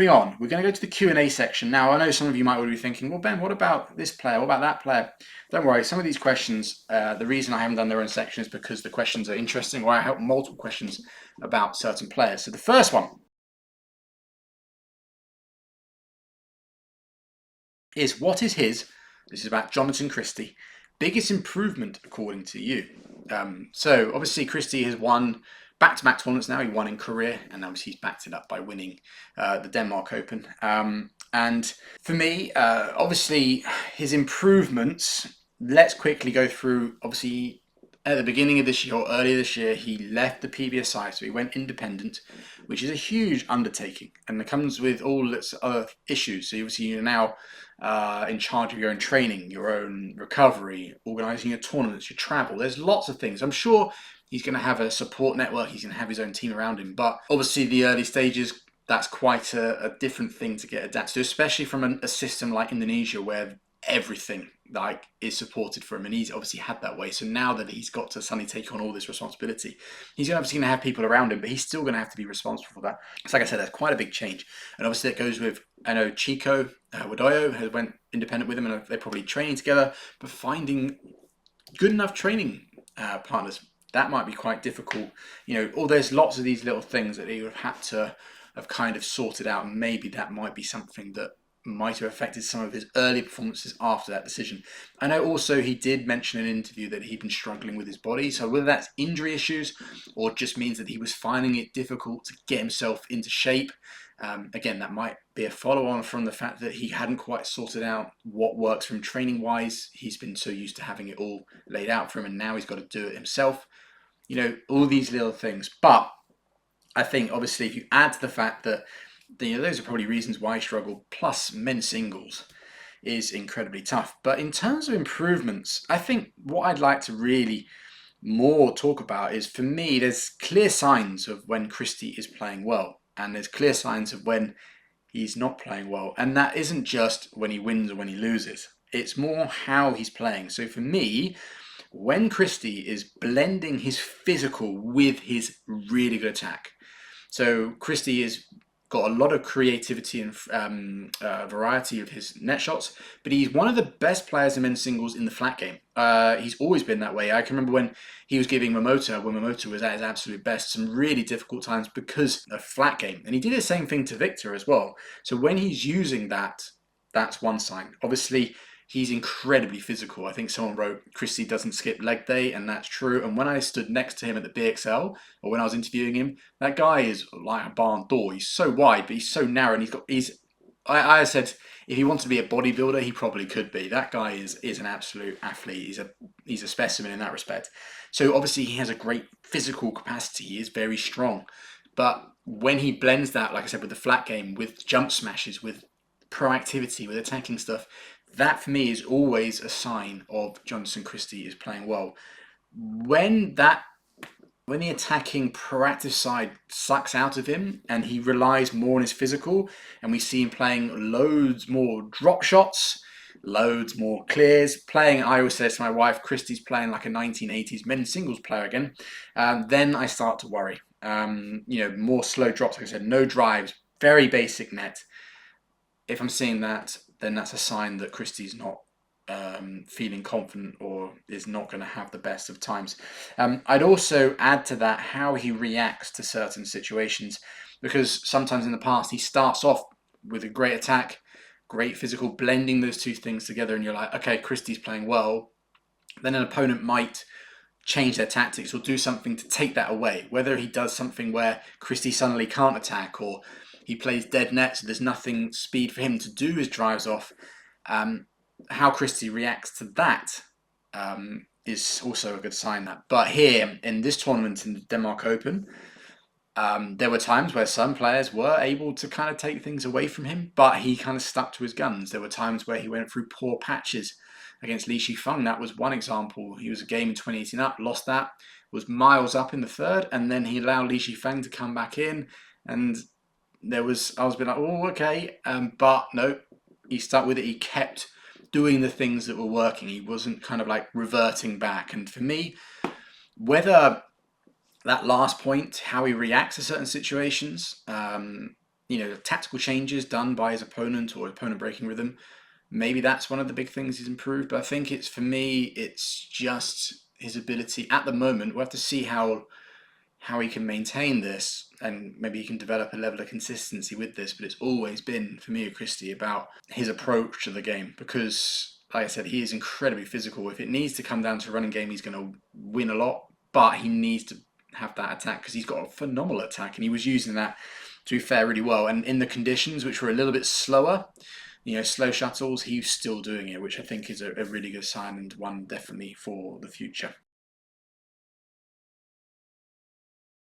Moving on, we're going to go to the Q&A section. Now, I know some of you might already be thinking, well, Ben, what about this player? What about that player? Don't worry, some of these questions, the reason I haven't done their own section is because the questions are interesting, or I have multiple questions about certain players. So the first one is, what is his, this is about Jonatan Christie, biggest improvement according to you? So obviously Christie has won back-to-back tournaments now. He won in Korea, and obviously he's backed it up by winning the Denmark Open. And for me, obviously his improvements, let's quickly go through. Obviously at the beginning of this year, or earlier this year, he left the PBSI, so he went independent, which is a huge undertaking, and it comes with all its other issues. So obviously you're now in charge of your own training, your own recovery, organising your tournaments, your travel. There's lots of things. I'm sure he's going to have a support network. He's going to have his own team around him. But obviously the early stages, that's quite a different thing to get adapted to, especially from a system like Indonesia where everything like is supported for him, and he's obviously had that way. So now that he's got to suddenly take on all this responsibility, he's obviously going to have people around him, but he's still going to have to be responsible for that. So like I said, that's quite a big change, and obviously that goes with, I know Chico Wadoyo has went independent with him, and they're probably training together, but finding good enough training partners, that might be quite difficult. Or there's lots of these little things that he would have had to have kind of sorted out, and maybe that might be something that might have affected some of his early performances after that decision. I know also he did mention in an interview that he'd been struggling with his body, so whether that's injury issues or just means that he was finding it difficult to get himself into shape, again, that might be a follow-on from the fact that he hadn't quite sorted out what works for him training-wise. He's been so used to having it all laid out for him, and now he's got to do it himself. All these little things. But I think, obviously, if you add to the fact that those are probably reasons why he struggled, plus men's singles is incredibly tough. But in terms of improvements, I think what I'd like to really more talk about is, for me, there's clear signs of when Christie is playing well, and there's clear signs of when he's not playing well. And that isn't just when he wins or when he loses. It's more how he's playing. So for me, when Christie is blending his physical with his really good attack. So Christie is got a lot of creativity and variety of his net shots, but he's one of the best players in men's singles in the flat game. He's always been that way. I can remember when he was giving Momota, when Momota was at his absolute best, some really difficult times because of flat game. And he did the same thing to Victor as well. So when he's using that, that's one sign. Obviously, he's incredibly physical. I think someone wrote Christie doesn't skip leg day, and that's true. And when I stood next to him at the BXL, or when I was interviewing him, that guy is like a barn door. He's so wide, but he's so narrow, and I said if he wants to be a bodybuilder, he probably could be. That guy is an absolute athlete. He's a specimen in that respect. So obviously he has a great physical capacity. He is very strong. But when he blends that, like I said, with the flat game, with jump smashes, with proactivity, with attacking stuff, that for me is always a sign of Jonatan Christie is playing well. When the attacking proactive side sucks out of him and he relies more on his physical, and we see him playing loads more drop shots, loads more clears, playing, I always say to my wife, Christie's playing like a 1980s men's singles player again, then I start to worry. More slow drops, like I said, no drives, very basic net. If I'm seeing that, then that's a sign that Christie's not feeling confident or is not going to have the best of times. I'd also add to that how he reacts to certain situations, because sometimes in the past he starts off with a great attack, great physical, blending those two things together, and you're like, okay, Christie's playing well. Then an opponent might change their tactics or do something to take that away, whether he does something where Christie suddenly can't attack, or he plays dead net, so there's nothing speed for him to do his drives off. How Christie reacts to that is also a good sign. But here in this tournament in the Denmark Open, there were times where some players were able to kind of take things away from him, but he kind of stuck to his guns. There were times where he went through poor patches against Li Shifeng. That was one example. He was a game in 2018 up, lost that, was miles up in the third, and then he allowed Li Shifeng to come back in, and I was a bit like, oh, okay, but no, he stuck with it. He kept doing the things that were working. He wasn't kind of like reverting back. And for me, whether that last point, how he reacts to certain situations, tactical changes done by his opponent or opponent breaking rhythm. Maybe that's one of the big things he's improved. But I think for me, it's just his ability at the moment. We'll have to see how he can maintain this, and maybe he can develop a level of consistency with this. But it's always been, for me, with Christie, about his approach to the game, because, like I said, he is incredibly physical. If it needs to come down to a running game, he's going to win a lot, but he needs to have that attack because he's got a phenomenal attack, and he was using that, to be fair, really well. And in the conditions, which were a little bit slower, slow shuttles, he's still doing it, which I think is a really good sign, and one definitely for the future.